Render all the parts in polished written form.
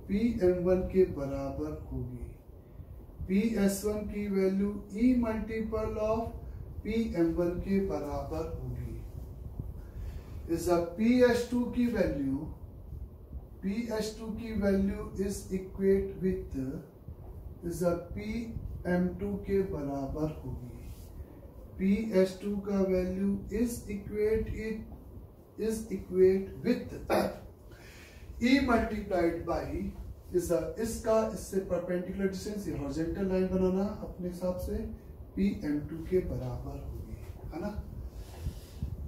PM1 के बराबर होगी। PS1 की value E multiple of PM1 के बराबर होगी। इस PS2 की value is equate with is PM2 के बराबर होगी। PS2 का value is equate with E multiplied by इससे परपेंडिकुलर डिस्टेंस हॉरिजॉन्टल लाइन बनाना अपने हिसाब से PM2 के बराबर होगी, है ना।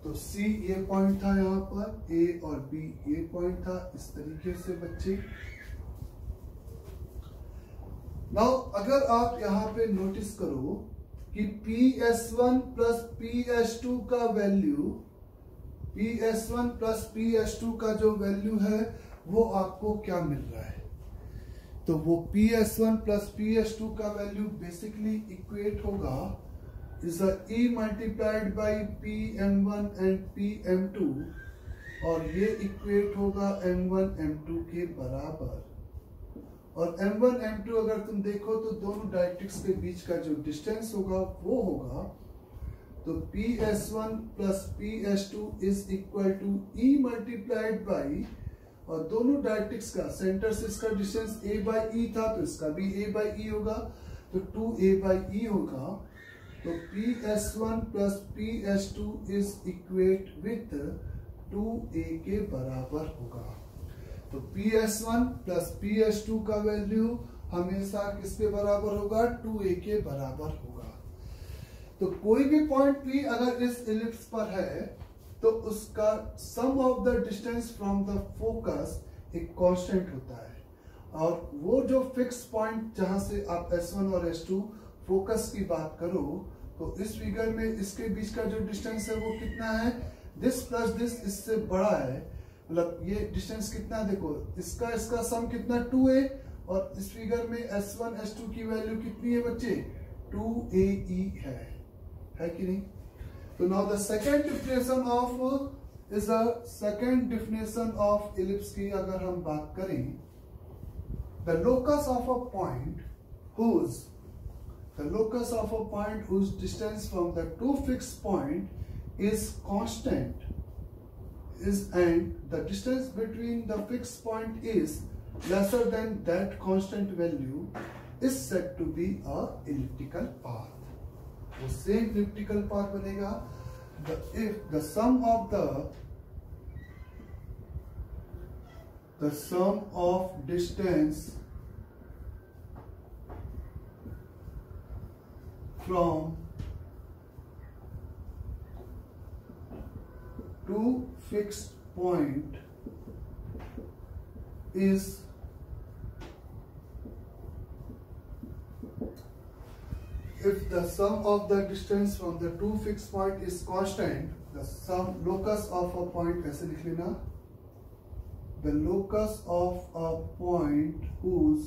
तो C ये पॉइंट था, यहाँ पर A और B ये पॉइंट था। इस तरीके से बच्चे नाउ अगर आप यहाँ पे नोटिस करो कि PS1 प्लस PS2 का वैल्यू, PS1 प्लस PS2 का जो वैल्यू है वो आपको क्या मिल रहा है, तो वो PS1 प्लस PS2 का वैल्यू बेसिकली इक्वेट होगा is E multiplied by PM1 and PM2, और ये इक्वेट होगा M1 M2 के बराबर। और M1 M2 अगर तुम देखो तो दोनों डायरेक्ट्रिक्स के बीच का जो डिस्टेंस होगा वो होगा, तो PS1 plus PS2 is equal to E multiplied by, और दोनों डायरेक्ट्रिक्स का सेंटर से इसका डिस्टेंस A बाई E था तो इसका भी A बाई E होगा, तो 2A बाई E होगा। तो PS1 plus PS2 is equate with 2A के बराबर होगा। तो PS1 प्लस PS2 का वैल्यू हमेशा किसके बराबर होगा, 2A के बराबर होगा। तो कोई भी पॉइंट P अगर इस इलिप्स पर है तो उसका sum of the distance from the focus एक कांस्टेंट होता है, और वो जो फिक्स पॉइंट जहां से आप S1 और S2 फोकस की बात करो तो इस फिगर में इसके बीच का जो डिस्टेंस है वो कितना है, दिस प्लस दिस इससे बड़ा है, मतलब ये डिस्टेंस कितना, देखो इसका सम कितना 2A, और इस फिगर में S1 S2 की वैल्यू कितनी है बच्चे, 2AE है कि नहीं। तो now the second definition of ellipse की अगर हम बात करें, the locus of a point whose distance from the two fixed point is constant and the distance between the fixed point is lesser than that constant value is said to be a elliptical path. वो same elliptical path बनेगा if the sum of distance from two fixed point is if the sum of the distance from the two fixed point is constant, the sum locus of a point ऐसे लिख लेना, the locus of a point whose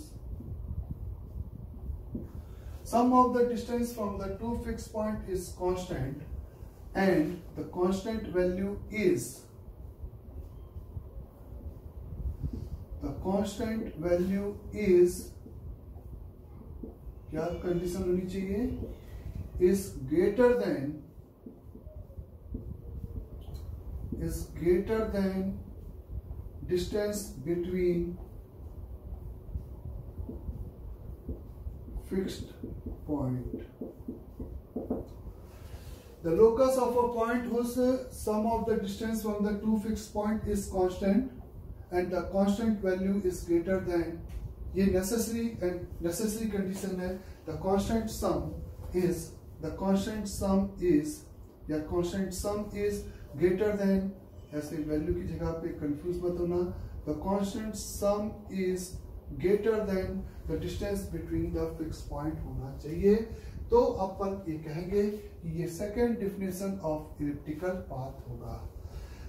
sum of the distance from the two fixed point is constant and the constant value is क्या condition होनी चाहिए, is greater than distance between fixed point. The locus of a point whose sum of the distance from the two fixed point is constant and the constant value is greater than, ये necessary condition है, the constant sum is greater than, ऐसे value की जगह पे confuse मत होना, the constant sum is greater than the distance between the fixed point होना चाहिए। तो अपन ये कहेंगे कि ये second definition of elliptical path होगा।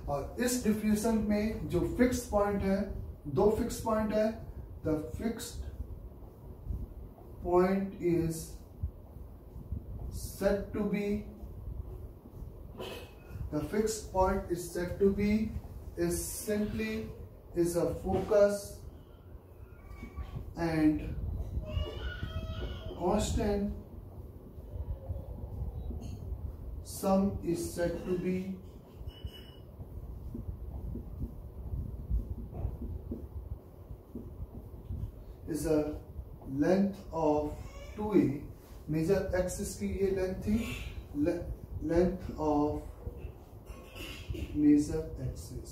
और इस डेफिनेशन में जो फिक्स पॉइंट है, दो फिक्स पॉइंट है, the fixed point is set to be, the fixed point is said to be is simply a focus and constant sum is said to be is a length of 2a, major axis की ये length थी, length of major axis.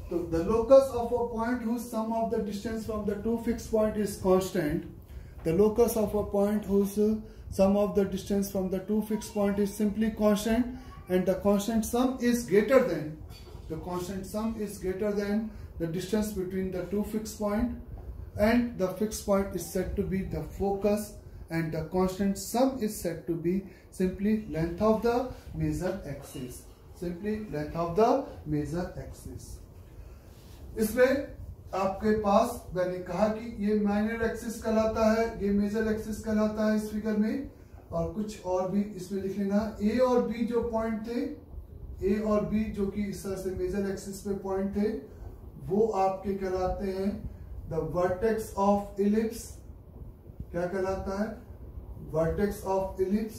So the locus of a point whose sum of the distance from the two fixed point is constant, the locus of a point whose sum of the distance from the two fixed point is simply constant, and the constant sum is greater than the distance between the two fixed point, and the fixed point is said to be the focus, and the constant sum is said to be simply length of the major axis, इसमें आपके पास मैंने कहा कि ये minor axis कहलाता है, ये major axis कहलाता है इस फिगर में, और कुछ और भी इसमें लिख लेना। ए और बी जो पॉइंट थे, ए और बी जो कि इस तरह से मेजर एक्सिस पे पॉइंट थे, वो आपके कहलाते हैं द वर्टेक्स ऑफ इलिप्स। क्या कहलाता है? Vertex of ellipse.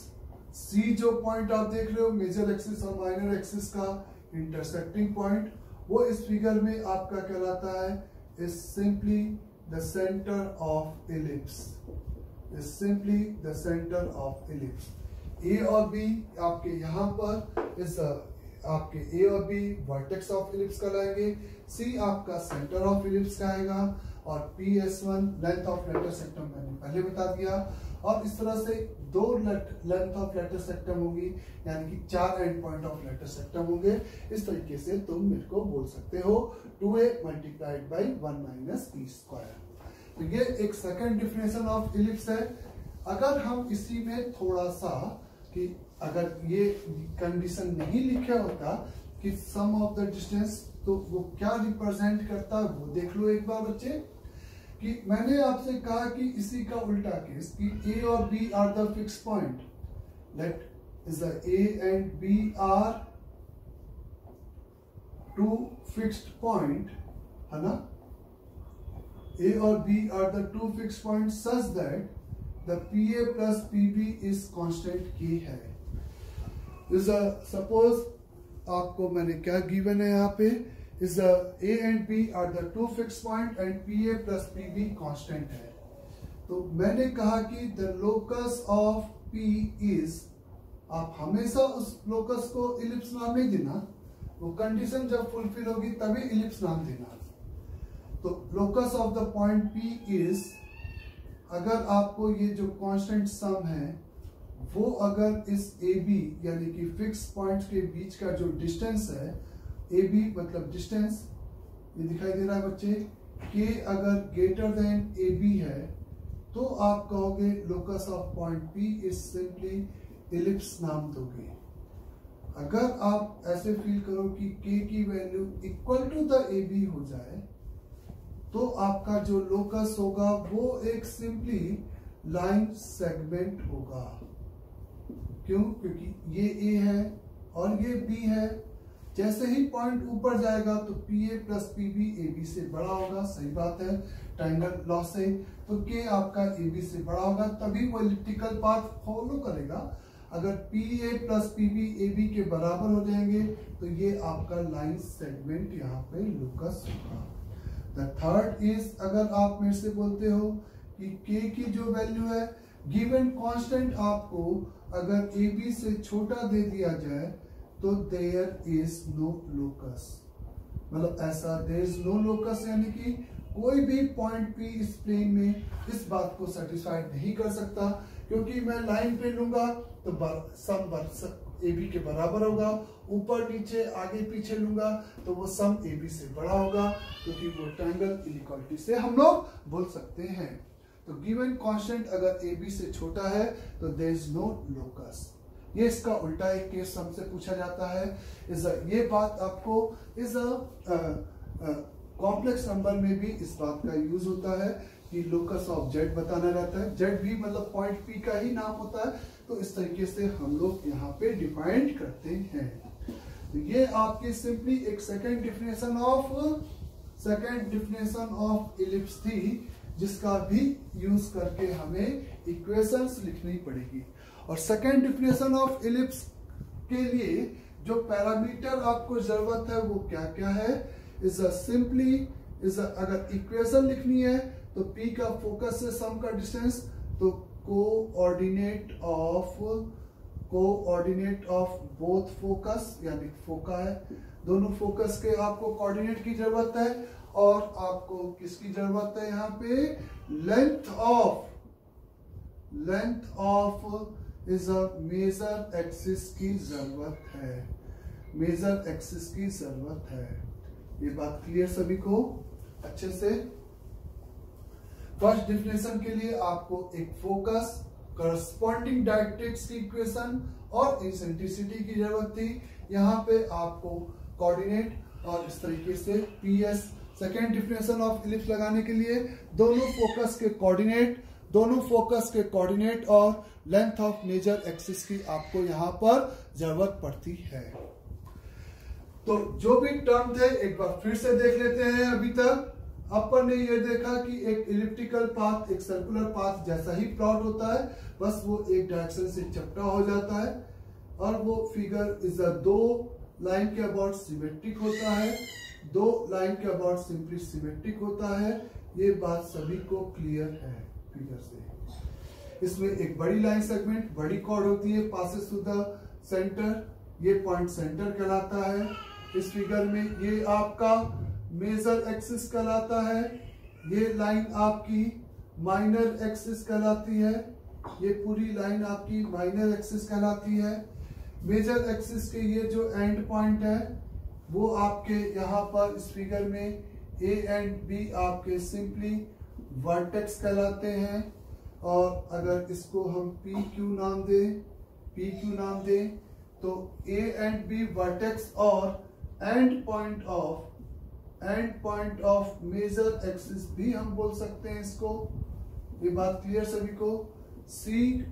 सी जो पॉइंट आप देख रहे हो मेजर एक्सिस और माइनर एक्सिस का इंटरसेक्टिंग पॉइंट, वो इस फिगर में आपका कहलाता है is simply the centre of ellipse, A और बी आपके यहाँ पर इस आपके ए और बी वर्टेक्स ऑफ इलिप्स कहलाएंगे, सी आपका सेंटर ऑफ इलिप्स कहेगा, और PS1 लेंथ ऑफ लेटर सेक्टम मैंने पहले बता दिया। और इस तरह से दो लेंथ ऑफ लेटर सेक्टम होगी, यानी कि 4 एंड पॉइंट ऑफ लेटर सेक्टम होंगे। इस तरीके से तुम मेरे को बोल सकते हो 2a multiplied by 1 minus e square. तो ये एक सेकंड डिफिनेशन ऑफ इलिप्स है। अगर हम इसी में थोड़ा सा कि अगर ये कंडीशन नहीं लिखा होता कि सम ऑफ द डिस्टेंस, तो वो क्या रिप्रेजेंट करता है वो देख लो एक बार बच्चे। कि मैंने आपसे कहा कि इसी का उल्टा केस कि ए और B are the fix point, let is the A and B are two fixed point, है ना। ए और B are the two fixed point such that the PA plus PB is constant की है। Suppose आपको मैंने क्या given है यहाँ पे, is the A and B are the two fixed point and PA plus PB constant है। तो मैंने कहा कि the locus of P is, आप हमेशा उस locus को इलिप्स नाम नहीं देना, वो कंडीशन जब फुलफिल होगी तभी इलिप्स नाम देना। तो locus of the point P is, अगर आपको ये जो constant sum है वो अगर इस AB यानी कि फिक्स पॉइंट्स के बीच का जो डिस्टेंस है, ए बी मतलब डिस्टेंस, ये दिखाई दे रहा है बच्चे, के अगर ग्रेटर देन ए बी है तो आप कहोगे locus of point P is simply ellipse नाम दोगे। अगर आप ऐसे फील करो कि के की value equal to the A B हो जाए तो आपका जो लोकस होगा वो एक सिंपली लाइन सेगमेंट होगा। क्यों? क्योंकि ये ए है और ये बी है। जैसे ही पॉइंट ऊपर जाएगा तो PA प्लस PB AB से बड़ा होगा, सही बात है ट्रायंगल लॉ से। तो K आपका AB से बड़ा होगा, तभी वो एलिप्टिकल पाथ फॉलो करेगा। अगर PA प्लस PB AB के बराबर हो जाएंगे तो ये आपका लाइन सेगमेंट यहाँ पे लोकस होगा। द थर्ड इज, अगर आप मेरे से बोलते हो कि K की जो वैल्यू है गिवन कांस्टेंट आपको अगर AB से छोटा दे दिया जाए तो देयर इज नो लोकस, मतलब ऐसा देयर इज नो लोकस यानी कि कोई भी पॉइंट P इस प्लेन में इस बात को सेटिस्फाइड नहीं कर सकता, क्योंकि मैं लाइन पे लूंगा तो सम AB के बराबर होगा, ऊपर नीचे आगे पीछे लूंगा तो वो सम AB से बड़ा होगा, क्योंकि वो ट्रायंगल इनइक्वालिटी से हम लोग बोल सकते हैं। तो गिवन कांस्टेंट अगर AB से छोटा है तो देयर इज नो लोकस। ये इसका उल्टा एक केस हमसे पूछा जाता है। ये बात आपको इस कॉम्प्लेक्स नंबर में भी इस बात का यूज होता है कि लोकस ऑफ जेड बताना रहता है। जेड भी मतलब पॉइंट पी का ही नाम होता है। तो इस तरीके से हम लोग यहाँ पे डिफाइंड करते हैं। तो ये आपकी सिंपली एक सेकेंड डिफिनेशन ऑफ इलिप्स थी, जिसका भी यूज करके हमें इक्वेशंस लिखनी पड़ेगी। और सेकेंड डिफिनेशन ऑफ इलिप्स के लिए जो पैरामीटर आपको जरूरत है वो क्या क्या है? अगर इक्वेशन लिखनी है तो P का फोकस से सम का डिस्टेंस, तो कोऑर्डिनेट ऑफ बोथ फोकस यानी फोका है, दोनों फोकस के आपको कोऑर्डिनेट की जरूरत है। और आपको किसकी जरूरत है यहाँ पे? Length of is a major axis की जरूरत है। ये बात क्लियर सभी को अच्छे से? फर्स्ट डिफिनेशन के लिए आपको एक फोकस, करस्पॉन्डिंग डायरेक्ट्रिक्स की इक्वेशन और इसेंट्रिसिटी की जरूरत थी। यहाँ पे आपको कोऑर्डिनेट और इस तरीके से PS second definition of ellipse लगाने के लिए दोनों फोकस के कोऑर्डिनेट और लेंथ ऑफ मेजर एक्सिस की आपको यहाँ पर जरूरत पड़ती है। तो जो भी टर्म थे एक बार फिर से देख लेते हैं। अभी तक अपन ने ये देखा कि एक इलिप्टिकल पाथ एक सर्कुलर पाथ जैसा ही प्लॉट होता है, बस वो एक डायरेक्शन से चपटा हो जाता है और वो फिगर इज अ दो लाइन के अबाउट सिमेट्रिक होता है, दो लाइन के अबाउट सिंपली सिमेट्रिक होता है। ये बात सभी को क्लियर है फिगर से। इसमें एक बड़ी लाइन सेगमेंट, बड़ी कॉर्ड होती है, पासेस टू द सेंटर, ये पॉइंट सेंटर कहलाता है। इस फिगर में ये आपका मेजर एक्सिस कहलाता है, ये लाइन आपकी माइनर एक्सिस कहलाती है, ये पूरी लाइन आपकी माइनर एक्सिस कहलाती है। मेजर एक्सिस के ये जो एंड पॉइंट है वो आपके यहाँ पर इस फिगर में A एंड B आपके सिंपली वर्टेक्स कहलाते हैं। और अगर इसको हम PQ नाम दें तो A एंड B वर्टेक्स और end point of major axis भी हम बोल सकते हैं इसको। ये बात क्लियर सभी को? C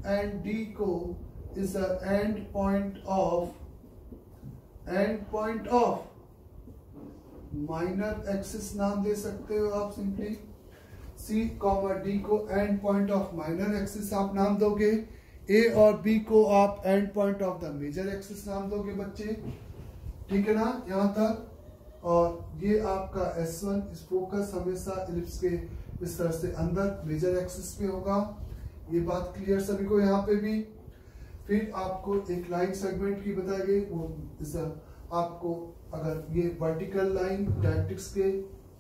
एंड D को is the end point of minor axis नाम दे सकते हो आप सिंपली। C, D को end point of minor axis आप नाम दोगे, A और B को आप end point of the major axis नाम दोगे बच्चे, ठीक है ना यहाँ तक। और ये आपका S1 इस फोकस हमेशा इलिप्स के इस तरह से अंदर मेजर एक्सिस पे होगा। ये बात क्लियर सभी को यहाँ पे भी? फिर आपको एक लाइन सेगमेंट की बताई गई, वो आपको अगर ये वर्टिकल लाइन डायरेक्ट्रिक्स के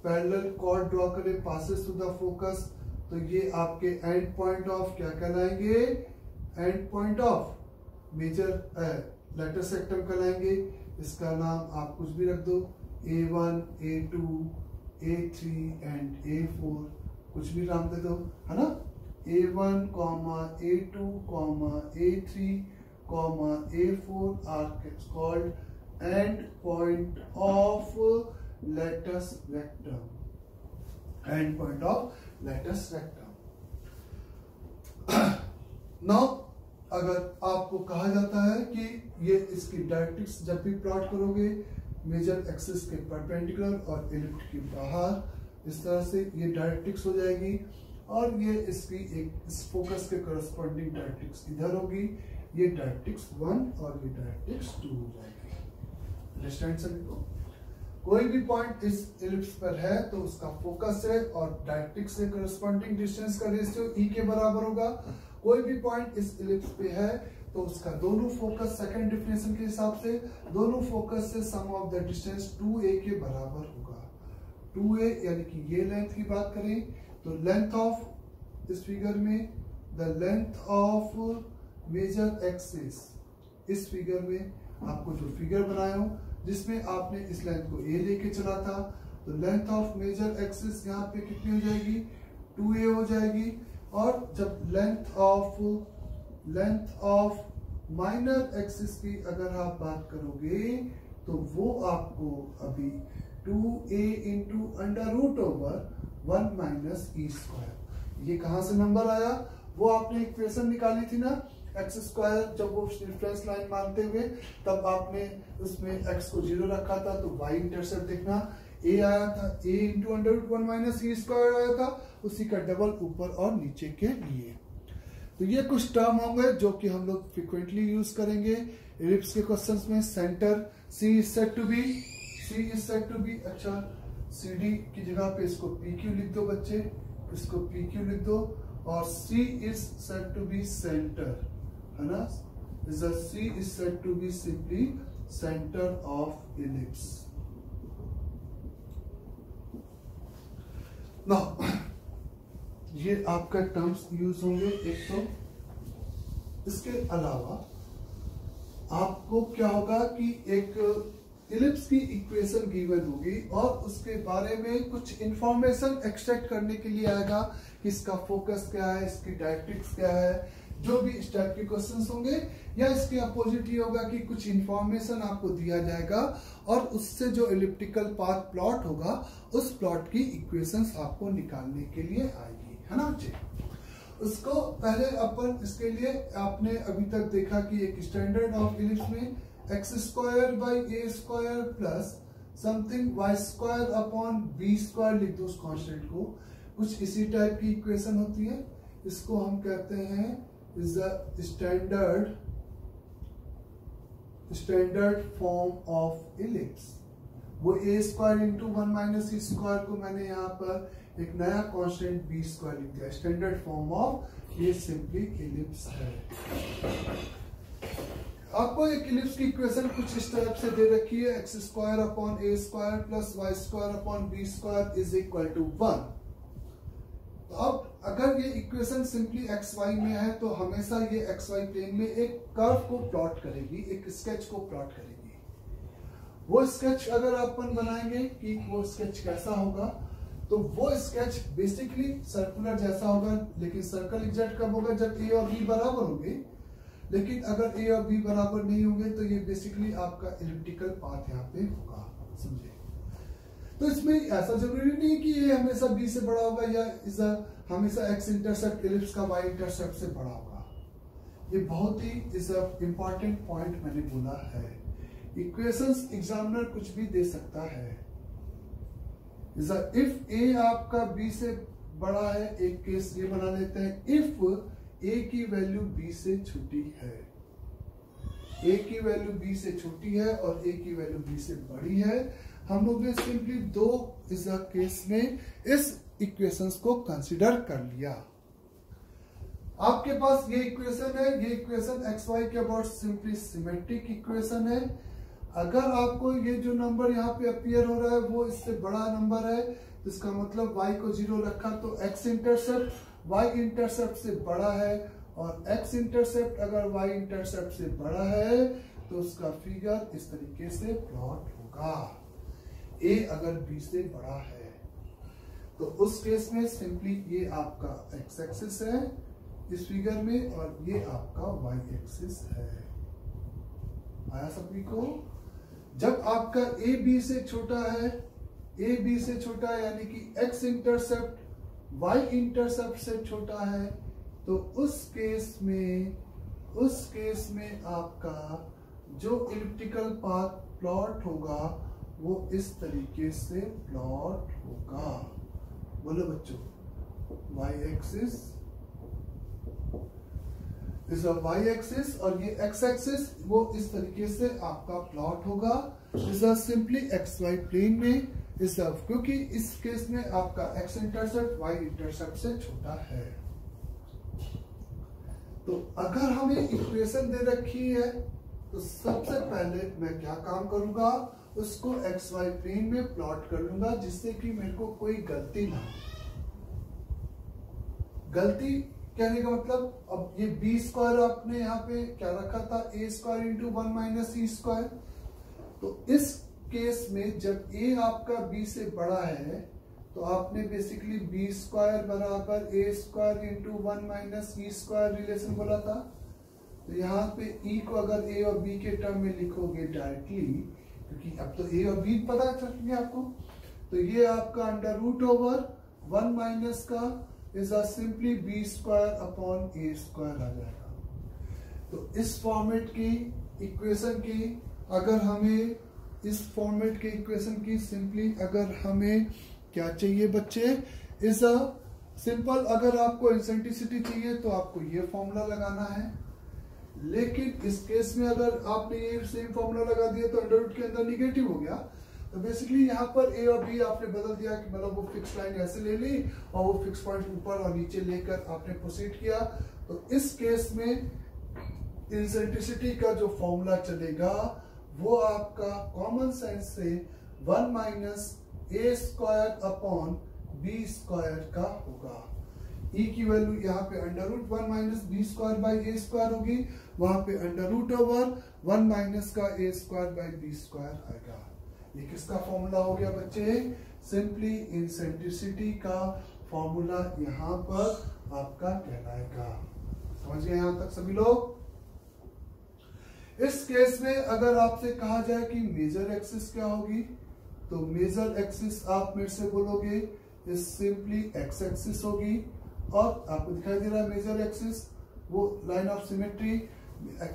पैरेलल कॉर्ड ड्रॉ करे पासेस टू द फोकस, तो ये आपके एंड पॉइंट ऑफ क्या कहलाएंगे? End point of major letter sector कहलाएंगे। इसका नाम आप कुछ भी रख दो, A1, A2, A3 and A4, कुछ भी नाम दे दो, है ना? A1, A2, A3, A4 are called end point of lattice vector. End point of lattice vector. Now, अगर आपको कहा जाता है कि ये इसकी डायरेक्ट्रिक्स जब भी प्लॉट करोगे मेजर एक्सिस के परपेंडिकुलर और इलिप्ट के बाहर, इस तरह से ये डायरेक्ट्रिक्स हो जाएगी और ये इसकी एक इस फोकस के करस्पॉन्डिंग डायरेक्ट्रिक्स इधर होगी, ये डायरेक्ट्रिक्स 1 और ये डायरेक्ट्रिक्स 2 हो जाएगी। अंडरस्टैंड सभी को? कोई भी पॉइंट इस इलिप्स पर है तो उसका फोकस है और डायरेक्ट्रिक्स से करस्पॉन्डिंग डिस्टेंस का रेशियो E के बराबर होगा। कोई भी पॉइंट इस इलिप्स पे है तो उसका दोनों फोकस सेकंड डिफिनेशन के हिसाब से दोनों फोकस से सम ऑफ द डिस्टेंस 2a के बराबर होगा। 2a यानी कि ये लेंथ की बात करें तो लेंथ ऑफ इस फिगर में the length of major axis, इस फिगर में आपको जो फिगर बनाया हो जिसमें आपने इस लेंथ को a लेके चला था, तो लेंथ ऑफ मेजर एक्सिस यहाँ पे कितनी हो जाएगी? 2a हो जाएगी। और जब लेंथ ऑफ माइनर एक्सिस की अगर आप बात करोगे तो वो आपको अभी 2a into under root over 1 minus e square, ये कहां से नंबर आया? वो आपने इक्वेशन निकाली थी ना, एक्स स्क्वायर, जब वो रेफरेंस लाइन मानते हुए तब आपने उसमें एक्स को 0 रखा था, तो वाई इंटरसेप्ट देखना ए आया था, ए into under root 1 minus e square आया था, उसी का डबल ऊपर और नीचे के लिए। तो ये कुछ टर्म होंगे जो कि हम लोग फ्रिक्वेंटली यूज करेंगे इलिप्स के क्वेश्चंस में। Centre c is said to be, अच्छा सी डी की जगह पे इसको पी क्यू लिख दो बच्चे, इसको पी क्यू लिख दो, और C is said to be centre, है ना, C is said to be simply centre of ellipse. Now ये आपका टर्म्स यूज होंगे एक तो। इसके अलावा आपको क्या होगा कि एक इलिप्स की इक्वेशन गिवन होगी और उसके बारे में कुछ इंफॉर्मेशन एक्सट्रैक्ट करने के लिए आएगा कि इसका फोकस क्या है, इसकी डायरेक्ट्रिक्स क्या है, जो भी इस टाइप के क्वेश्चंस होंगे। या इसके अपोजिट ये होगा कि कुछ इंफॉर्मेशन आपको दिया जाएगा और उससे जो एलिप्टिकल पाथ प्लॉट होगा उस प्लॉट की इक्वेशंस आपको निकालने के लिए आएगी, है ना बच्चे। उसको पहले अपन इसके लिए आपने अभी तक देखा कि एक स्टैंडर्ड ऑफ इलिप्स में x square by A square plus something y square upon B square लिख दो उस कांस्टेंट को, कुछ इसी टाइप की इक्वेशन होती है। इसको हम कहते हैं is the standard form of ellipse. वो ए square into 1 minus e square को मैंने यहाँ पर एक नया कांस्टेंट बी स्क्वायर लिख दिया। स्टैंडर्ड फॉर्म ऑफ ये सिंपली इलिप्स है। आपको एक इलिप्स की इक्वेशन कुछ इस टाइप से दे रखी है, x square upon A square plus y square upon B square is equal to 1। तो अब अगर ये इक्वेशन सिंपली एक्स वाई में है तो हमेशा ये एक्स वाई प्लेन में एक कर्व को प्लॉट करेगी, एक स्केच को प्लॉट करेगी। वो स्केच अगर अपन बनाएंगे कि वो स्केच कैसा होगा, तो वो स्केच बेसिकली सर्कुलर जैसा होगा, लेकिन सर्कल एग्जैक्ट कब होगा जब ए और बी बराबर होंगे। लेकिन अगर ए और बी बराबर नहीं होंगे तो ये बेसिकली आपका एलिप्टिकल पाथ यहाँ पे होगा, समझे। तो इसमें ऐसा जरूरी नहीं कि ये हमेशा बी से बड़ा होगा या हमेशा एक्स इंटरसेप्ट इलिप्स का वाई इंटरसेप्ट से बड़ा होगा। ये बहुत he is a important point मैंने बोला है। इक्वेशंस एग्जामिनर कुछ भी दे सकता है। इफ ए आपका बी से बड़ा है, एक केस ये बना लेते हैं, इफ ए की वैल्यू बी से छोटी है, ए की वैल्यू बी से छोटी है और ए की वैल्यू बी से बड़ी है, हम लोग ने सिंपली दो इस केस में इस इक्वेशंस को कंसीडर कर लिया। आपके पास ये इक्वेशन है, ये इक्वेशन एक्स वाई के अबाउट सिंपली सिमेट्रिक इक्वेशन है। अगर आपको ये जो नंबर यहाँ पे अपीयर हो रहा है वो इससे बड़ा नंबर है, इसका मतलब y को 0 रखा तो x इंटरसेप्ट y इंटरसेप्ट से बड़ा है, और x इंटरसेप्ट अगर y इंटरसेप्ट से बड़ा है तो उसका फिगर इस तरीके से प्लॉट होगा। a अगर b से बड़ा है तो उस केस में सिंपली ये आपका x एक्सिस है इस फिगर में, और ये आपका y एक्सिस है। आया सभी को? जब आपका a b से छोटा है, a b से छोटा है यानी कि x इंटरसेप्ट y इंटरसेप्ट से छोटा है, तो उस केस में आपका जो एलिप्टिकल पाथ प्लॉट होगा वो इस तरीके से प्लॉट होगा। बोलो बच्चों, y एक्सिस इस y एक्सिस और ये x एक्सिस वो इस तरीके से आपका प्लॉट होगा। इस सिंपली एक्स वाई प्लेन में इस क्योंकि इस केस में आपका x इंटरसेप्ट y इंटरसेप्ट से छोटा है। तो अगर हमें इक्वेशन दे रखी है तो सबसे पहले मैं क्या काम करूंगा, उसको एक्स वाई प्लेन में प्लॉट कर लूंगा जिससे कि मेरे को कोई गलती ना हो। गलती कहने का मतलब, अब ये बी स्क्वायर आपने यहाँ पे क्या रखा था, ए square into 1 minus e square. तो इस केस में जब ए आपका बी से बड़ा है तो आपने बेसिकली बी स्क्वायर बराबर ए square into 1 minus e square relation बोला था। तो यहाँ पे ई को अगर ए और बी के टर्म में लिखोगे डायरेक्टली, क्योंकि अब तो ए और बी पता चल गया आपको, तो ये आपका अंडर रूट ओवर 1 माइनस का is simply B square upon A square आ जाएगा। तो इस फॉर्मेट की इक्वेशन की अगर हमें इस फॉर्मेट के इक्वेशन की सिंपली अगर हमें क्या चाहिए बच्चे, इज अ सिंपल, अगर आपको इसेंट्रिसिटी चाहिए तो आपको ये फॉर्मूला लगाना है। लेकिन इस केस में अगर आपने ये सेम फॉर्मूला लगा दिया तो अंडर रूट के अंदर निगेटिव हो गया, तो बेसिकली यहाँ पर ए और बी आपने बदल दिया कि मतलब वो फिक्स लाइन ऐसे ले ली और वो फिक्स पॉइंट ऊपर और नीचे लेकर आपने प्रोसीड किया। तो इस केस में इसेंट्रिसिटी का जो फॉर्मूला चलेगा वो आपका कॉमन सेंस से 1 minus a square upon B square का होगा। ई की वैल्यू यहाँ पे under root 1 minus b square by A square होगी, वहां पे अंडर रूट ओवर 1 माइनस का a square by B square आएगा। ये किसका फॉर्मूला हो गया बच्चे? सिंपली इसेंट्रिसिटी का फॉर्मूला यहाँ पर आपका कहलाएगा। समझ गए यहां तक सभी लोग? इस केस में अगर आपसे कहा जाए कि मेजर एक्सिस क्या होगी, तो मेजर एक्सिस आप मेरे से बोलोगे इज सिंपली एक्स एक्सिस होगी, और आपको दिखाई दे रहा है मेजर एक्सिस, वो line of symmetry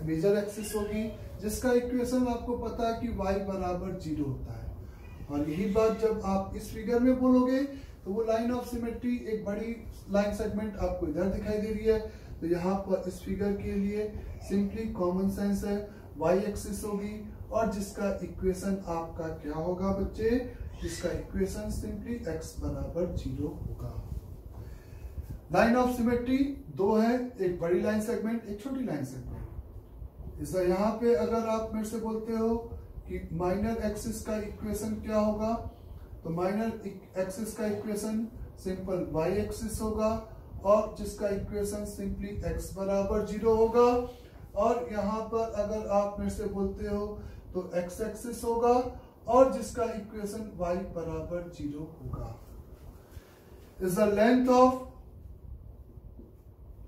major axis होगी, जिसका इक्वेशन आपको पता है कि y बराबर 0 होता है। और यही बात जब आप इस फिगर में बोलोगे तो वो लाइन ऑफ सिमेट्री एक बड़ी लाइन सेगमेंट आपको इधर दिखाई दे रही है, तो यहाँ पर इस फिगर के लिए सिंपली कॉमन सेंस है y एक्सिस होगी, और जिसका इक्वेशन आपका क्या होगा बच्चे? जिसका इक्वेशन सिंपली x बराबर 0 होगा। लाइन ऑफ सिमेट्री दो है, एक बड़ी लाइन सेगमेंट, एक छोटी लाइन सेगमेंट। इसका यहाँ पे अगर आप मेरे से बोलते हो कि माइनर एक्सिस का इक्वेशन क्या होगा, तो माइनर एक्सिस का इक्वेशन सिंपल y एक्सिस होगा, और जिसका इक्वेशन सिंपली x बराबर 0 होगा। और यहाँ पर अगर आप मेरे से बोलते हो तो x एक्सिस होगा, और जिसका इक्वेशन y बराबर 0 होगा। Is the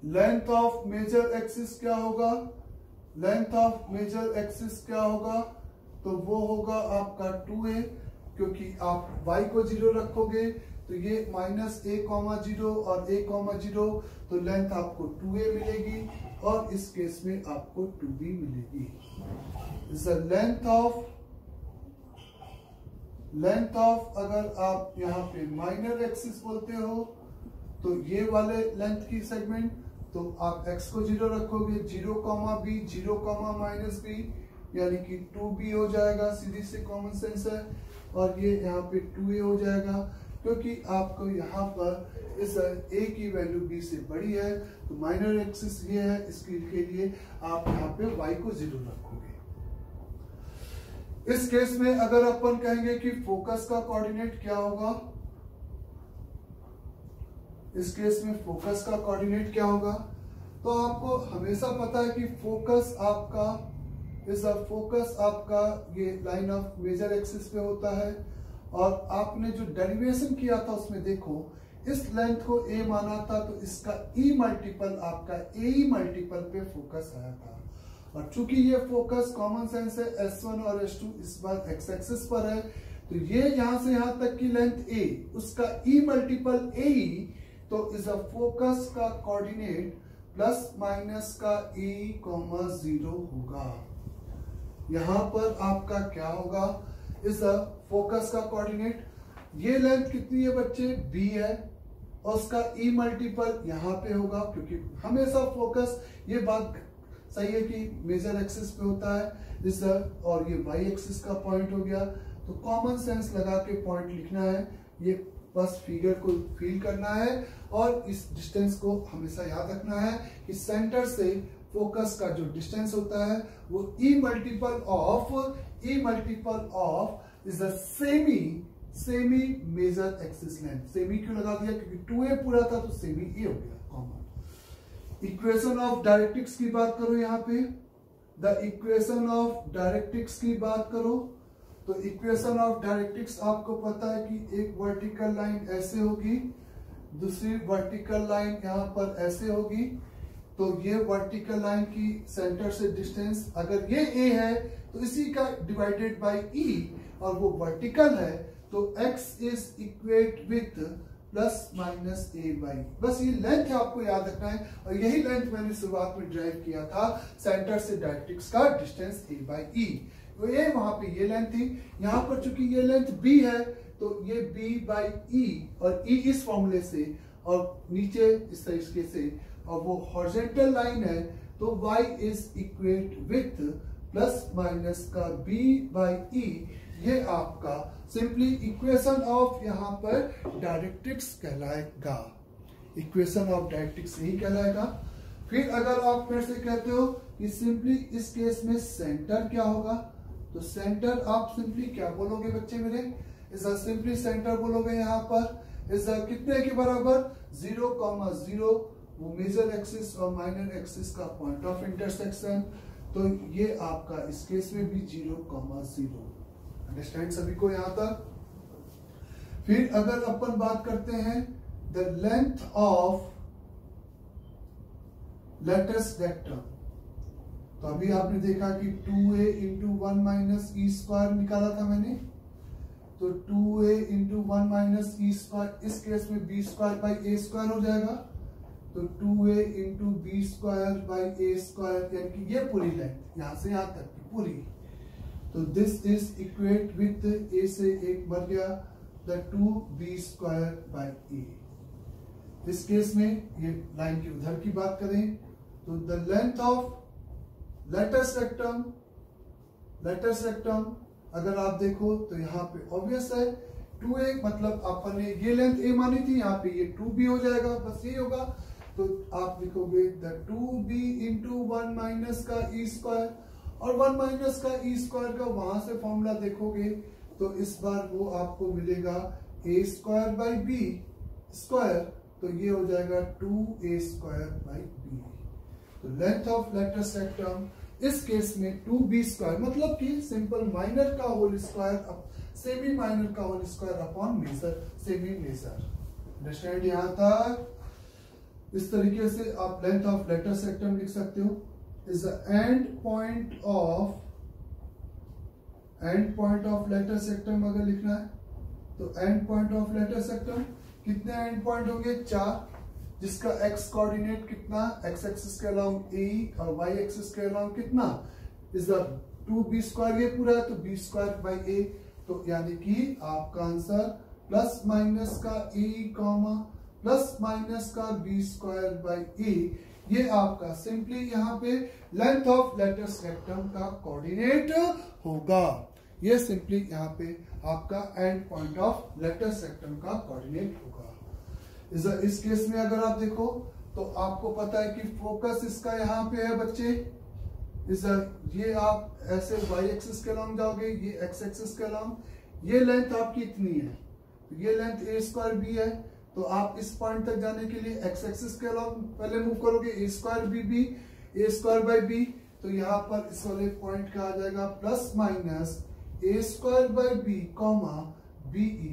length of major axis क्या होगा? लेंथ ऑफ मेजर एक्सिस क्या होगा? तो वो होगा आपका 2a, क्योंकि आप y को 0 रखोगे तो ये माइनस a,0 और a,0, तो लेंथ आपको 2a मिलेगी, और इस केस में आपको 2b मिलेगी। इज द लेंथ ऑफ अगर आप यहाँ पे माइनर एक्सिस बोलते हो तो ये वाले लेंथ की सेगमेंट, तो आप x को 0 रखोगे, 0, b, 0, माइनस b, यानी कि 2b हो जाएगा, सीधी से कॉमन सेंस है, और ये यहाँ पे 2a हो जाएगा, क्योंकि आपको यहाँ पर इस a की वैल्यू b से बड़ी है, तो माइनर एक्सिस ये है, इसके लिए आप यहाँ पे y को 0 रखोगे। इस केस में अगर अपन कहेंगे कि फोकस का कोऑर्डिनेट क्या होगा, इस केस में फोकस का कोऑर्डिनेट क्या होगा, तो आपको हमेशा पता है कि फोकस आपका ये लाइन ऑफ मेजर एक्सिस पे होता है, और आपने जो डेरिवेशन किया था उसमें देखो इस लेंथ को a माना था, तो इसका e मल्टीपल आपका a मल्टीपल पे फोकस आया था, और चूंकि ये फोकस कॉमन सेंस है S1 और S2 इस बार x एक्सिस पर है, तो ये यहां से यहां तक की लेंथ a, उसका e मल्टीपल a, तो इस फोकस का कोऑर्डिनेट प्लस माइनस का a,0 होगा। यहां पर आपका क्या होगा? इस फोकस का कोऑर्डिनेट, ये लेंथ कितनी है बच्चे? b है, और उसका e मल्टीपल यहाँ पे होगा, क्योंकि हमेशा फोकस, ये बात सही है कि मेजर एक्सिस पे होता है इस, और ये y एक्सिस का पॉइंट हो गया, तो कॉमन सेंस लगा के पॉइंट लिखना है, ये बस फिगर को फील करना है, और इस डिस्टेंस को हमेशा याद रखना है कि सेंटर से फोकस का जो डिस्टेंस होता है वो e multiple of is the semi major axis length. Semi क्यों लगा दिया? क्योंकि 2a पूरा था तो सेमी a हो गया कॉमन। इक्वेशन ऑफ डायरेक्ट्रिक्स की बात करो, यहाँ पे द इक्वेशन ऑफ डायरेक्ट्रिक्स की बात करो, तो इक्वेशन ऑफ डायरेक्ट्रिक्स आपको पता है कि एक वर्टिकल लाइन ऐसे होगी, दूसरी वर्टिकल लाइन यहाँ पर ऐसे होगी, तो ये वर्टिकल लाइन की सेंटर से डिस्टेंस अगर ये a है तो इसी का डिवाइडेड बाय e, और वो वर्टिकल है तो x is equate with plus minus A by, बस ये लेंथ है, आपको याद रखना है। और यही लेंथ मैंने शुरुआत में ड्राइव किया था, सेंटर से डायरेक्ट्रिक्स का डिस्टेंस ए बाई ई। तो ये वहां पे ये लेंथ थी, यहाँ पर चूंकि ये लेंथ बी है तो ये बी बाई ई, और ई इस फॉर्मूले से और नीचे इस तरीके से, और वो हॉरिजॉन्टल लाइन है तो y is equate with plus minus का b बाई ई। ये आपका सिंपली इक्वेशन ऑफ यहाँ पर डायरेक्ट्रिक्स कहलाएगा, इक्वेशन ऑफ डायरेक्ट्रिक्स यही कहलाएगा। फिर अगर आप फिर से कहते हो कि सिंपली इस केस में सेंटर क्या होगा, तो सेंटर आप सिंपली क्या बोलोगे बच्चे मेरे, इस सिंपली सेंटर बोलोगे यहाँ पर इस कितने के बराबर 0,0, वो मेजर एक्सिस और माइनर एक्सिस का पॉइंट ऑफ इंटरसेक्शन। तो ये आपका इस केस में भी 0,0। अंडरस्टैंड सभी को यहां तक। फिर अगर अपन बात करते हैं the length of latest vector, तो अभी आपने देखा कि 2a into 1 minus e square निकाला था मैंने, तो 2a into 1 minus e square, इस केस में b square by A square हो जाएगा, तो 2a into b square by A square, यानी कि ये पूरी लेंथ यहां से यहां तक की पूरी। तो दिस इज इक्वेट विथ ए से एक बन गया द 2b स्क्वायर बाई ए। इस केस में ये लाइन की उधर की बात करें तो the length of latus rectum अगर आप देखो तो यहाँ पे ऑब्वियस है 2a, मतलब अपन ने ये लेंथ a मानी थी, यहाँ पे ये 2b हो जाएगा, बस ये होगा। तो आप लिखोगे द 2b इंटू 1 माइनस का ई स्क्वायर, और 1 माइनस का ई स्क्वायर का वहां से फॉर्मूला देखोगे तो इस बार वो आपको मिलेगा a square by B square, तो ये हो जाएगा 2a स्क्वायर बाई बी। तो लेंथ ऑफ लेटेस्ट रेक्टम इस केस में 2b स्क्वायर, मतलब कि सिंपल माइनर का होल स्क्वायर सेमी माइनर का whole square upon major semi major. Understand यहां तक। इस तरीके से आप लेंथ ऑफ लेटेस्ट रेक्टम लिख सकते हो is the end point of latus rectum अगर लिखना है तो end point of latus rectum कितने end point होंगे, 4, जिसका x कोऑर्डिनेट कितना, x एक्सिस के अलोंग a और y एक्सिस के अलोंग कितना इज द 2b स्क्वायर, ये पूरा है तो b स्क्वायर बाई a। तो यानी कि आपका आंसर प्लस माइनस का a कॉमा प्लस माइनस का b स्क्वायर बाई a, ये आपका सिंपली यहाँ पे लेंथ ऑफ लेटेस्ट रेक्टम का कोऑर्डिनेट होगा। ये सिंपली यहाँ पे आपका and point of latus rectum का कोऑर्डिनेट होगा। इस केस में अगर आप देखो तो आपको पता है कि फोकस इसका यहाँ पे है बच्चे, ये आप ऐसे y एक्सिस के अलोंग जाओगे, ये x एक्सिस के अलोंग, ये लेंथ आपकी इतनी है, ये लेंथ a स्क्वायर b है, तो आप इस पॉइंट तक जाने के लिए x एक्सिस के अलोंग पहले मूव करोगे, a square b b a square by b, तो यहाँ पर इस वाले पॉइंट का आ जाएगा plus minus a square by b comma b e.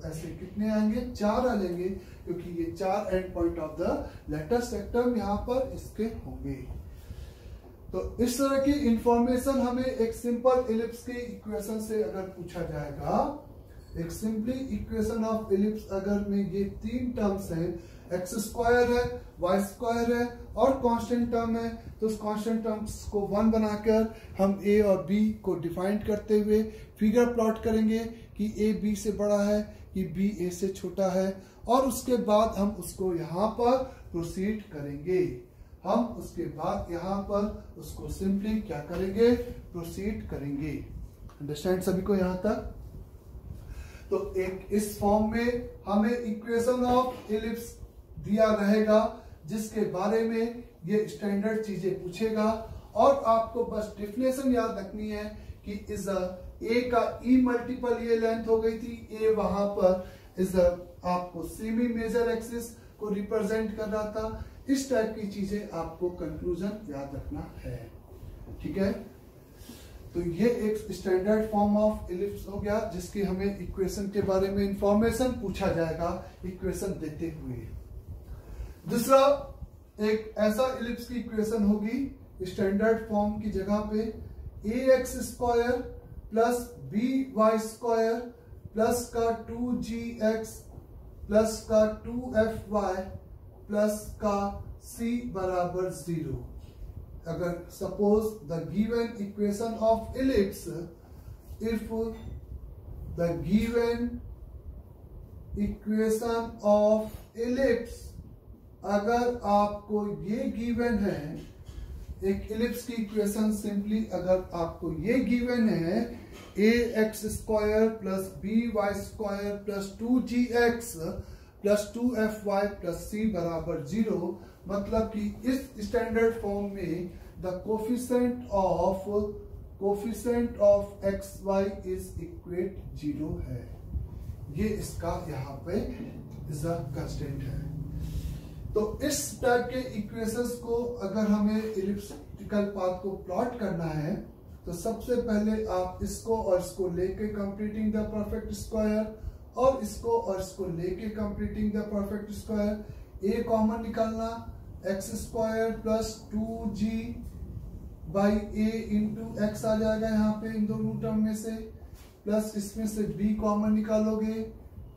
ऐसे कितने आएंगे, 4 आ जाएंगे, क्योंकि ये 4 end point of the latus rectum यहाँ पर इसके होंगे। तो इस तरह की इंफॉर्मेशन हमें एक सिंपल इलिप्स के इक्वेशन से अगर पूछा जाएगा, एक सिंपली इक्वेशन ऑफ इलिप्स अगर में ये 3 टर्म्स हैं, एक्स स्क्वायर है, वाई स्क्वायर है और कांस्टेंट टर्म है, तो उस कांस्टेंट टर्म्स को 1 बनाकर हम ए और बी को डिफाइन करते हुए फिगर प्लॉट करेंगे कि ए बी से बड़ा है कि बी ए से छोटा है, और उसके बाद हम उसको यहाँ पर प्रोसीड करेंगे। हम उसके बाद यहाँ पर उसको सिंपली क्या करेंगे, प्रोसीड करेंगे। अंडरस्टैंड सभी को यहाँ तक। तो एक इस फॉर्म में हमें इक्वेशन ऑफ इलिप्स दिया रहेगा, जिसके बारे में ये स्टैंडर्ड चीजें पूछेगा, और आपको बस डेफिनेशन याद रखनी है कि इस ए का ई मल्टीपल ये लेंथ हो गई थी, ए वहां पर इस आपको सेमी मेजर एक्सिस को रिप्रेजेंट कर रहा था। इस टाइप की चीजें आपको कंक्लूजन याद रखना है, ठीक है। तो ये एक स्टैंडर्ड फॉर्म ऑफ इलिप्स हो गया, जिसकी हमें इक्वेशन के बारे में इंफॉर्मेशन पूछा जाएगा इक्वेशन देते हुए। दूसरा एक ऐसा इलिप्स की इक्वेशन होगी स्टैंडर्ड फॉर्म की जगह पे A X square plus B Y square plus का 2g x प्लस का 2fy प्लस का c बराबर 0। अगर suppose the given equation of ellipse, if the given equation of ellipse, अगर आपको ये गिवन है, एक इलिप्स की इक्वेशन सिंपली अगर आपको ये गिवन है ax square plus by square plus 2gx plus 2fy plus c बराबर 0, मतलब कि इस स्टैंडर्ड फॉर्म में the coefficient of x y is equate 0 है। ये इसका यहाँ पे कंस्टेंट है। तो इस टाइप के इक्वेशंस को अगर हमें इलिप्टिकल पाथ को प्लॉट करना है तो सबसे पहले आप इसको और इसको लेके कंप्लीटिंग द परफेक्ट स्क्वायर, और इसको और इसको लेके completing the perfect square, A common निकालना, X square plus 2g by A into X आ जाएगा यहाँ पे इन दोनों टर्म में से, प्लस इसमें से b कॉमन निकालोगे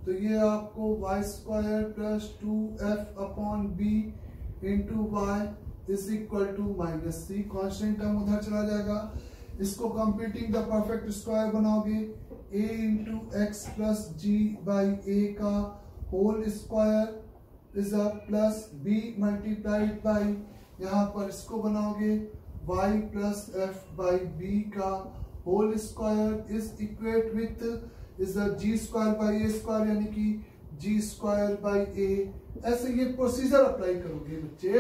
तो ये आपको y square plus 2f upon b into Y is equal to minus c, constant term उधर चला जाएगा। इसको कंप्लीटिंग द परफेक्ट स्क्वायर बनाओगे, a into X plus G by A का whole square is a plus b multiplied by, यहाँ पर इसको बनाओगे y plus F by B का whole square is equate with is a G square by A square, यानी कि जी square by ए। ऐसे ये प्रोसीजर अप्लाई करोगे बच्चे,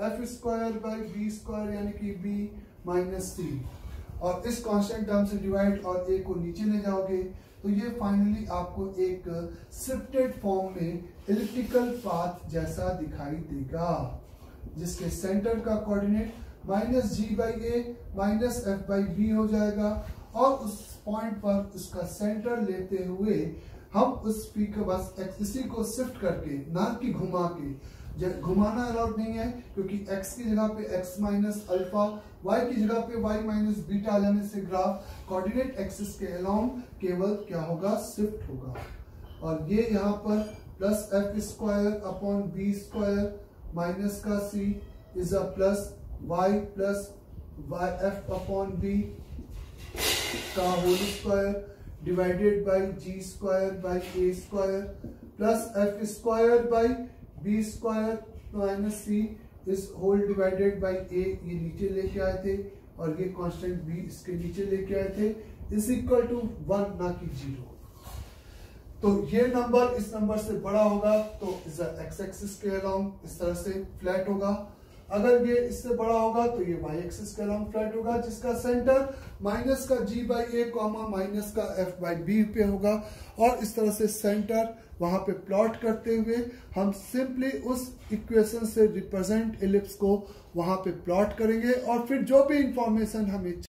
f square by B square यानी कि बी माइनस सी, और इस कांस्टेंट टर्म से डिवाइड और ए को नीचे ले जाओगे तो ये फाइनली आपको एक शिफ्टेड फॉर्म में इलिप्टिकल पाथ जैसा दिखाई देगा, जिसके सेंटर का coordinate minus g by a minus f by b हो जाएगा, और उस पॉइंट पर उसका सेंटर लेते हुए हम उस पी के बस इसी को शिफ्ट करके, ना कि घुमा के, घुमाना अलाउड नहीं है क्योंकि x की जगह पे x माइनस अल्फा, y की जगह पे y माइनस बीटा आ जाने से ग्राफ कोऑर्डिनेट एक्सिस के अलाउंग केवल क्या होगा, शिफ्ट होगा। और ये यहाँ पर plus F square upon B square minus का c is a plus y plus Y F upon B का whole square divided by G square by A square plus F square by B square minus C इस whole divided by ए, ये नीचे लेके आए थे और ये कांस्टेंट बी इसके नीचे लेके आए थे, इज इक्वल टू 1 ना कि 0। तो ये नंबर इस नंबर से बड़ा होगा तो इस एक्स एक्सिस के अलाउंग इस तरह से फ्लैट होगा, अगर ये इससे बड़ा होगा तो ये वाई एक्सिस के अलाउंग फ्लैट होगा, जिसका सेंटर माइनस का जी बाई ए कॉमा माइनस का एफ बाई बी पे होगा। और इस तरह से सेंटर वहां पे प्लॉट करते हुए हम सिंपली उस इक्वेशन से रिप्रेजेंट इलिप्स को वहां पे प्लॉट करेंगे, और फिर जो भी इंफॉर्मेशन हमें